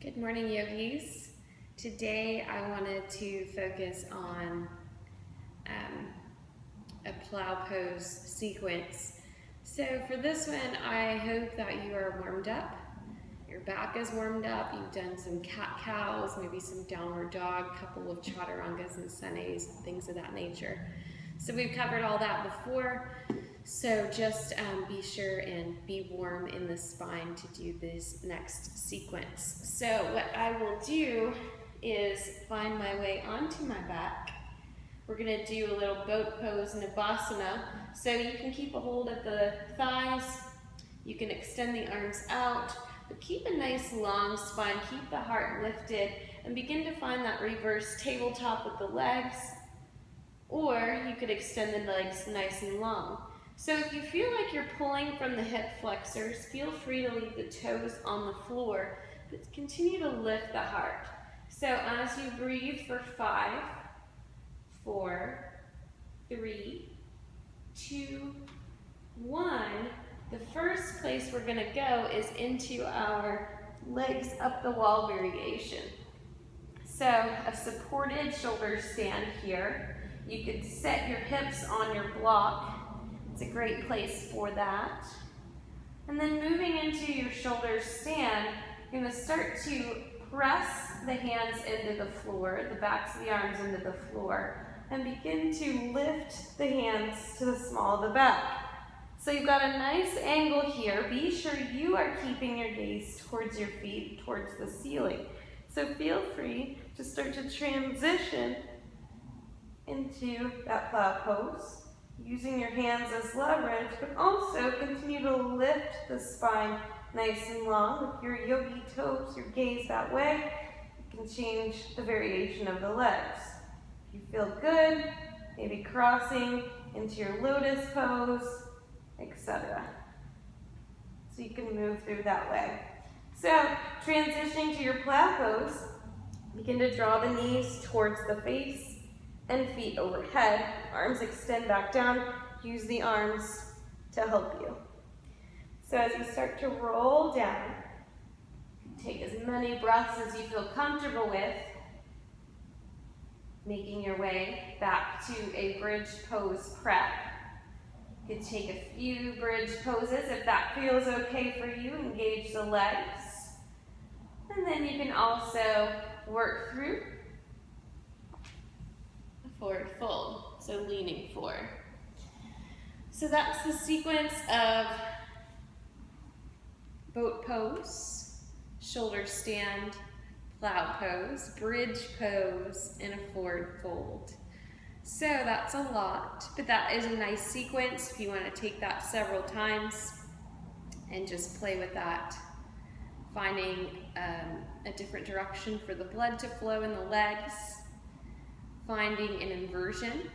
Good morning, yogis. Today I wanted to focus on a plow pose sequence. So for this one, I hope that you are warmed up. Your back is warmed up. You've done some cat-cows, maybe some downward dog, couple of chaturangas and sanatis, things of that nature. So we've covered all that before. So just be sure and be warm in the spine to do this next sequence. So what I will do is find my way onto my back. We're gonna do a little boat pose Navasana. So you can keep a hold of the thighs, you can extend the arms out, but keep a nice long spine, keep the heart lifted, and begin to find that reverse tabletop with the legs, or you could extend the legs nice and long. So if you feel like you're pulling from the hip flexors, feel free to leave the toes on the floor, but continue to lift the heart. So as you breathe for 5, 4, 3, 2, 1, the first place we're gonna go is into our legs up the wall variation. So a supported shoulder stand here. You could set your hips on your block. It's a great place for that. And then moving into your shoulder stand, you're going to start to press the hands into the floor, the backs of the arms into the floor, and begin to lift the hands to the small of the back. So you've got a nice angle here. Be sure you are keeping your gaze towards your feet, towards the ceiling. So feel free to start to transition into that plow pose, using your hands as leverage, but also continue to lift the spine nice and long. With your yogi toes, your gaze that way, you can change the variation of the legs. If you feel good, maybe crossing into your lotus pose, etc. So you can move through that way. So transitioning to your plow pose, begin to draw the knees towards the face and feet overhead. Arms extend back down. Use the arms to help you. So as you start to roll down, take as many breaths as you feel comfortable with, making your way back to a bridge pose prep. You could take a few bridge poses if that feels okay for you. Engage the legs. And then you can also work through forward fold, so leaning forward. So that's the sequence of boat pose, shoulder stand, plow pose, bridge pose, and a forward fold. So that's a lot, but that is a nice sequence if you want to take that several times and just play with that, finding a different direction for the blood to flow in the legs, finding an inversion,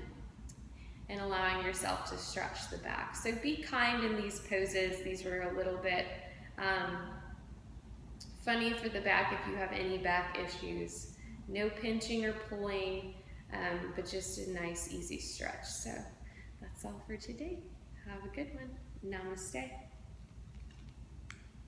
and allowing yourself to stretch the back. So be kind in these poses. These were a little bit funny for the back if you have any back issues. No pinching or pulling, but just a nice, easy stretch. So that's all for today. Have a good one. Namaste.